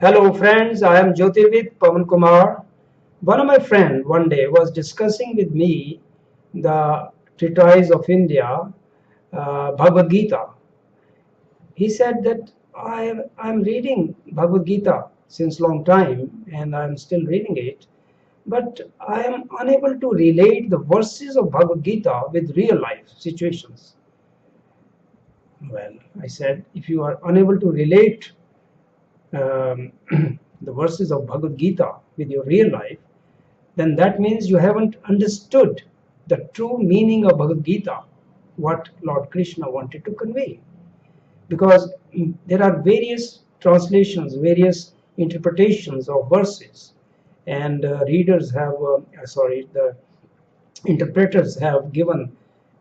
Hello friends, I am Jyotirvid Pawan Kumar. One of my friends one day was discussing with me the Treatise of India, Bhagavad Gita. He said that I'm reading Bhagavad Gita since long time and I'm still reading it, but I am unable to relate the verses of Bhagavad Gita with real life situations. Well, I said, if you are unable to relate um, the verses of Bhagavad Gita with your real life, then that means you haven't understood the true meaning of Bhagavad Gita, what Lord Krishna wanted to convey. Because there are various translations, various interpretations of verses, and the interpreters have given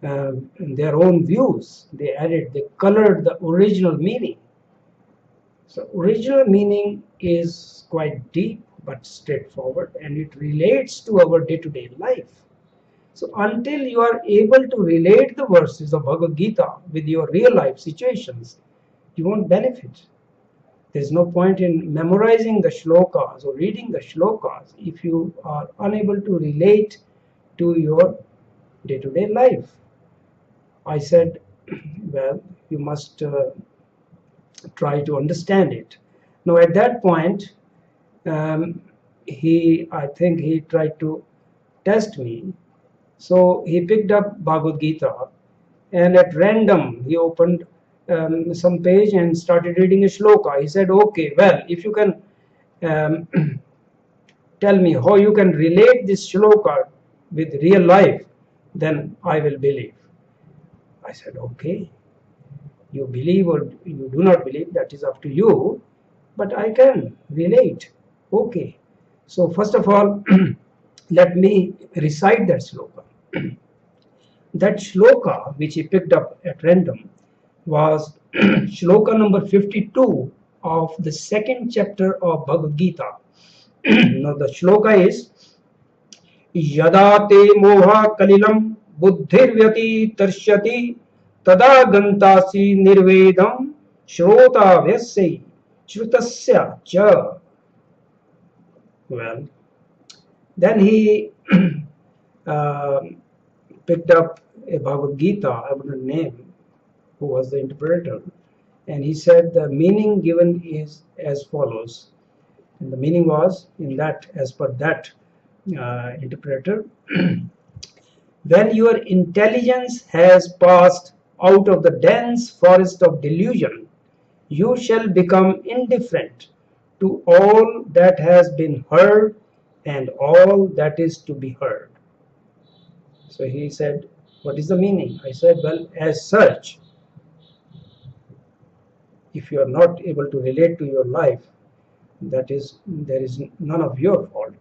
their own views. They colored the original meaning. So original meaning is quite deep but straightforward, and it relates to our day-to-day life. So until you are able to relate the verses of Bhagavad Gita with your real life situations, you won't benefit. There's no point in memorizing the shlokas or reading the shlokas if you are unable to relate to your day-to-day life. I said, well, you must try to understand it. Now, at that point, I think he tried to test me. So he picked up Bhagavad Gita and at random he opened some page and started reading a shloka. He said, okay, well, if you can um, tell me how you can relate this shloka with real life, then I will believe. I said, okay, you believe or you do not believe, that is up to you, but I can relate. Okay. So first of all, let me recite that shloka. That shloka, which he picked up at random, was shloka number 52 of the second chapter of Bhagavad Gita. Now the shloka is Yada te moha kalilam buddhirvyati tarshyati tada gantasi nirvedam shrota vyasya shrutasya cha. Well, then he uh, picked up a Bhagavad Gita, I wouldn't name who was the interpreter, and he said the meaning given is as follows. And the meaning was, in that, as per that interpreter, when your intelligence has passed out of the dense forest of delusion, you shall become indifferent to all that has been heard and all that is to be heard. So he said, what is the meaning? I said, well, as such, if you are not able to relate to your life, there is none of your fault,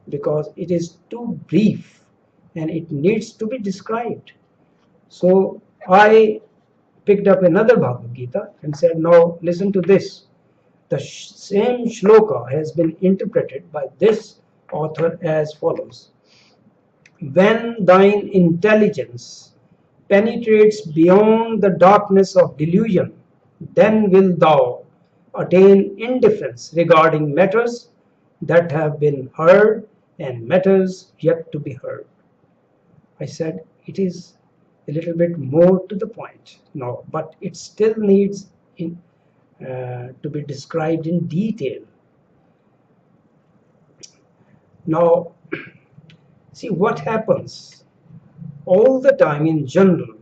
because it is too brief and it needs to be described. So I picked up another Bhagavad Gita and said, now listen to this. The same shloka has been interpreted by this author as follows. When thine intelligence penetrates beyond the darkness of delusion, then wilt thou attain indifference regarding matters that have been heard and matters yet to be heard. I said it is a little bit more to the point now, but it still needs to be described in detail. Now, see what happens all the time in general.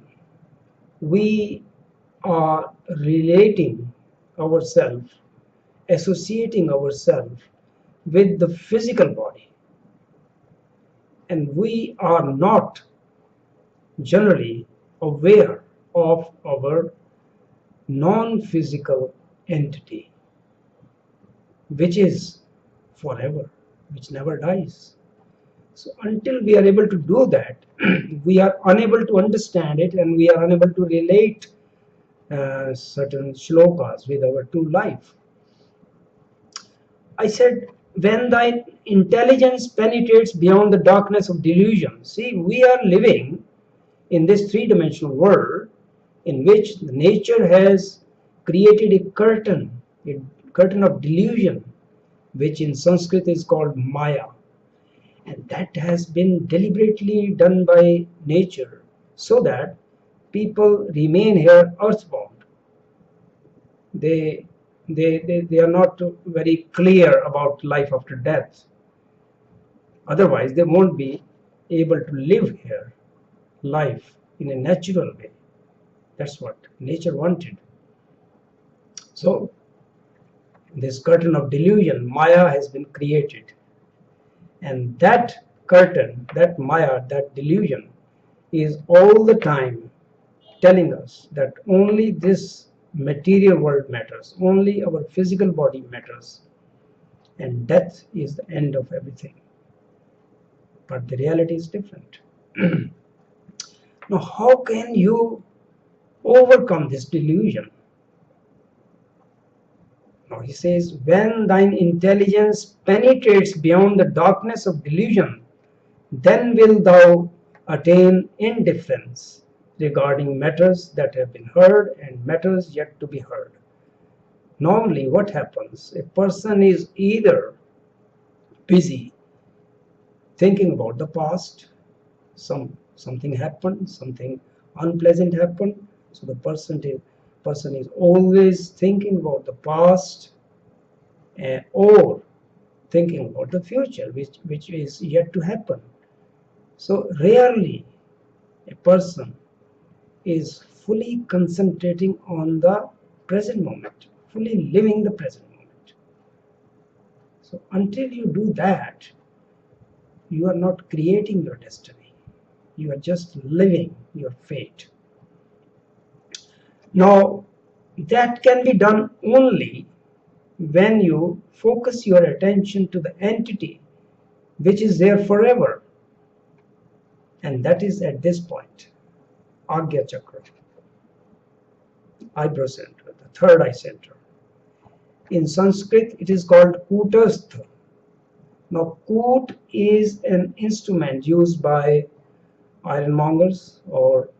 We are relating ourselves, associating ourselves with the physical body, and we are not generally aware of our non-physical entity, which is forever, which never dies. So until we are able to do that, we are unable to understand it, and we are unable to relate certain shlokas with our true life. I said, when thy intelligence penetrates beyond the darkness of delusion. See, we are living in this three-dimensional world in which nature has created a curtain, a curtain of delusion, which in Sanskrit is called Maya. And that has been deliberately done by nature so that people remain here earthbound. They are not very clear about life after death. Otherwise, they won't be able to live here life in a natural way. That's what nature wanted. So, this curtain of delusion, Maya, has been created. And that curtain, that Maya, that delusion, is all the time telling us that only this material world matters, only our physical body matters, and death is the end of everything. But the reality is different. Now, how can you overcome this delusion? Now, he says, when thine intelligence penetrates beyond the darkness of delusion, then wilt thou attain indifference regarding matters that have been heard and matters yet to be heard. Normally, what happens? A person is either busy thinking about the past, something happened, something unpleasant happened, so the person is always thinking about the past, or thinking about the future, which is yet to happen. So rarely a person is fully concentrating on the present moment, fully living the present moment. So until you do that, you are not creating your destiny. You are just living your fate. Now, that can be done only when you focus your attention to the entity which is there forever. And that is at this point, Agya Chakra, eyebrow center, the third eye center. In Sanskrit, it is called Kutastha. Now, Kut is an instrument used by ironmongers or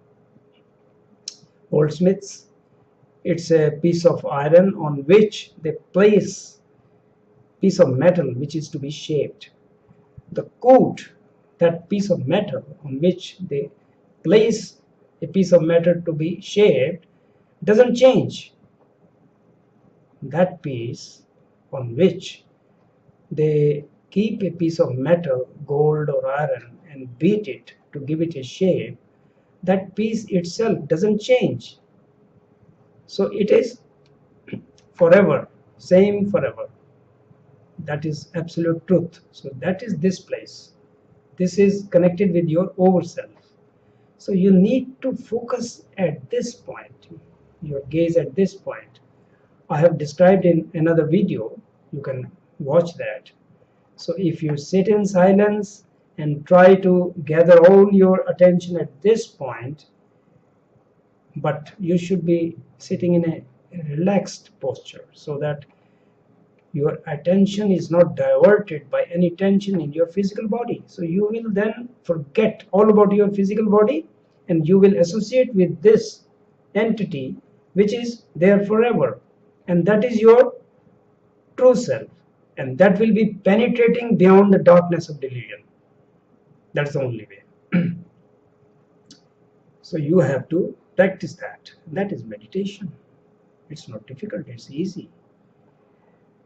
goldsmiths. It's a piece of iron on which they place a piece of metal which is to be shaped. The Kut, that piece of metal on which they place a piece of metal to be shaped, doesn't change. That piece on which they keep a piece of metal, gold or iron, and beat it to give it a shape, that piece itself doesn't change. So it is forever, same forever. That is absolute truth. So that is this place. This is connected with your overself. So you need to focus at this point, your gaze at this point. I have described in another video, you can watch that. So if you sit in silence and try to gather all your attention at this point, but you should be sitting in a relaxed posture so that your attention is not diverted by any tension in your physical body. So you will then forget all about your physical body and you will associate with this entity which is there forever, and that is your true self, and that will be penetrating beyond the darkness of delusion. That's the only way. So you have to practice that. That is meditation. It's not difficult, it's easy.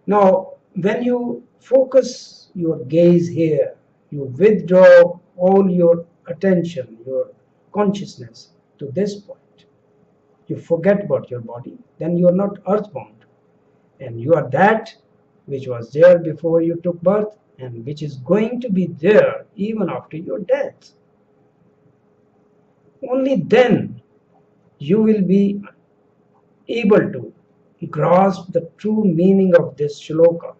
Now, when you focus your gaze here, you withdraw all your attention, your consciousness to this point. You forget about your body, then you are not earthbound. And you are that which was there before you took birth and which is going to be there even after your death. Only then you will be able to grasp the true meaning of this shloka.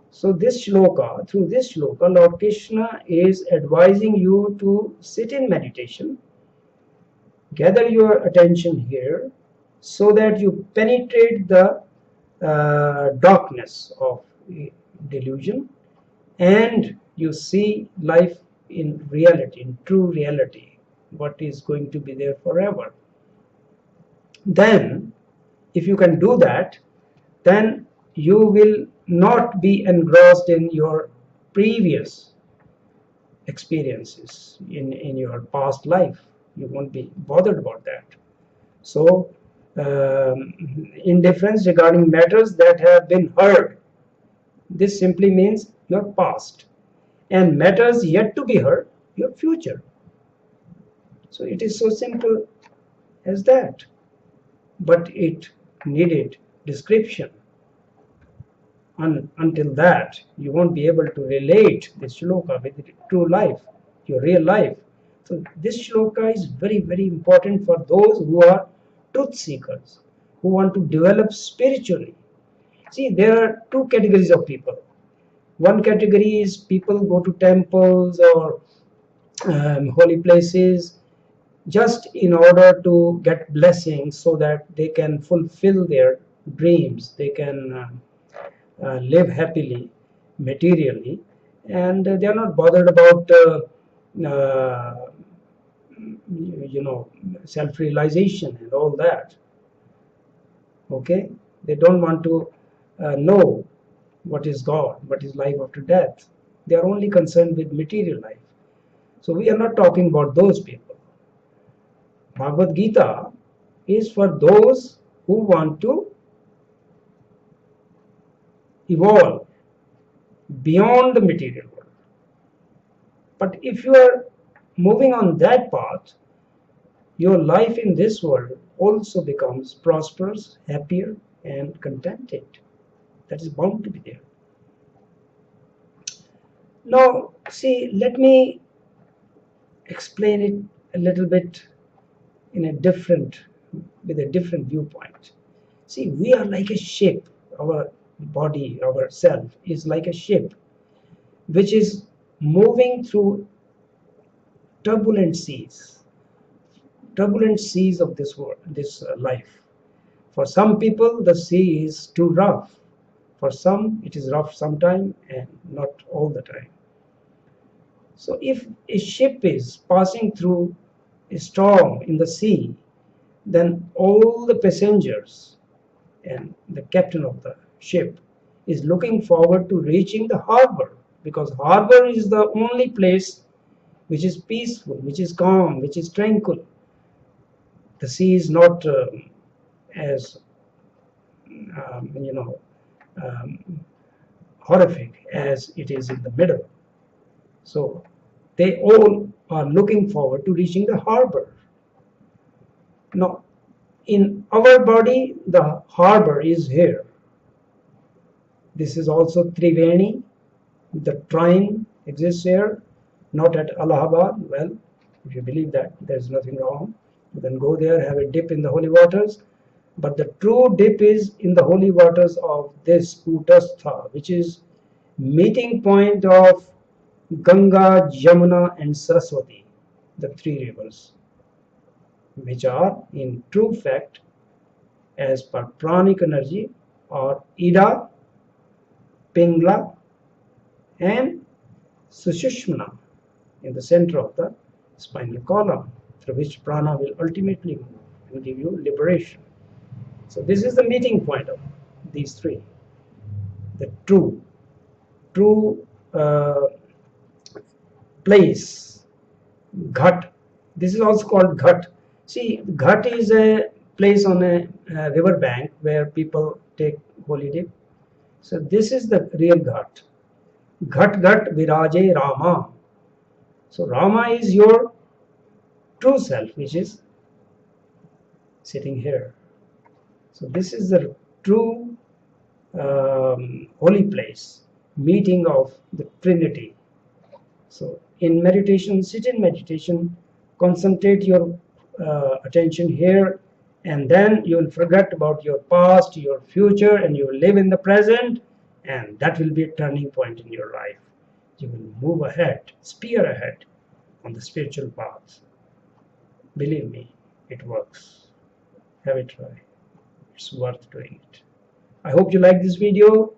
So this shloka, through this shloka, Lord Krishna is advising you to sit in meditation, gather your attention here so that you penetrate the darkness of delusion and you see life in reality, in true reality, what is going to be there forever. Then, if you can do that, then you will not be engrossed in your previous experiences in your past life. You won't be bothered about that. So indifference regarding matters that have been heard, this simply means your past, and matters yet to be heard, your future. So it is so simple as that, but it needed description. Until that, you won't be able to relate this shloka with true life, your real life. So this shloka is very, very important for those who are truth seekers, who want to develop spiritually. See, there are two categories of people. One category is people go to temples or holy places just in order to get blessings so that they can fulfill their dreams, they can live happily materially, and they are not bothered about uh, self-realization and all that. Okay, they don't want to know what is God, what is life after death. They are only concerned with material life. So we are not talking about those people. Bhagavad Gita is for those who want to evolve beyond the material world. But if you are moving on that path, your life in this world also becomes prosperous, happier, and contented. That is bound to be there. Now, see, let me explain it a little bit in a different, with a different viewpoint. See, we are like a ship. Our body, our self is like a ship which is moving through turbulent seas of this world, this life. For some people, the sea is too rough. For some, it is rough sometime and not all the time. So if a ship is passing through a storm in the sea, then all the passengers and the captain of the ship is looking forward to reaching the harbor, because harbor is the only place which is peaceful, which is calm, which is tranquil. The sea is not as horrific as it is in the middle. So they all are looking forward to reaching the harbor. Now, in our body, the harbor is here. This is also Triveni. The trine exists here, not at Allahabad. Well, if you believe that, there's nothing wrong. You can go there, have a dip in the holy waters. But the true dip is in the holy waters of this Kutastha, which is meeting point of Ganga, Jamuna, and Saraswati, the three rivers, which are in true fact, as per pranic energy, are Ida, Pingla, and Sushumna in the center of the spinal column, through which prana will ultimately move and give you liberation. So this is the meeting point of these three. The true place, Ghat. This is also called Ghat. See, Ghat is a place on a river bank where people take holy dip. So this is the real Ghat. Ghat Ghat Viraje Rama. So Rama is your true self, which is sitting here. So this is the true holy place, meeting of the Trinity. So in meditation, sit in meditation, concentrate your attention here, and then you will forget about your past, your future, and you will live in the present, and that will be a turning point in your life. You will move ahead, spear ahead on the spiritual path. Believe me, it works. Have a try. It's worth doing it. I hope you like this video.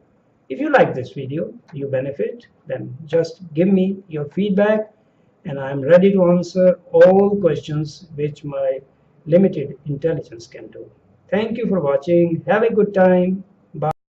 If you like this video, you benefit, then just give me your feedback, and I'm ready to answer all questions which my limited intelligence can do. Thank you for watching. Have a good time.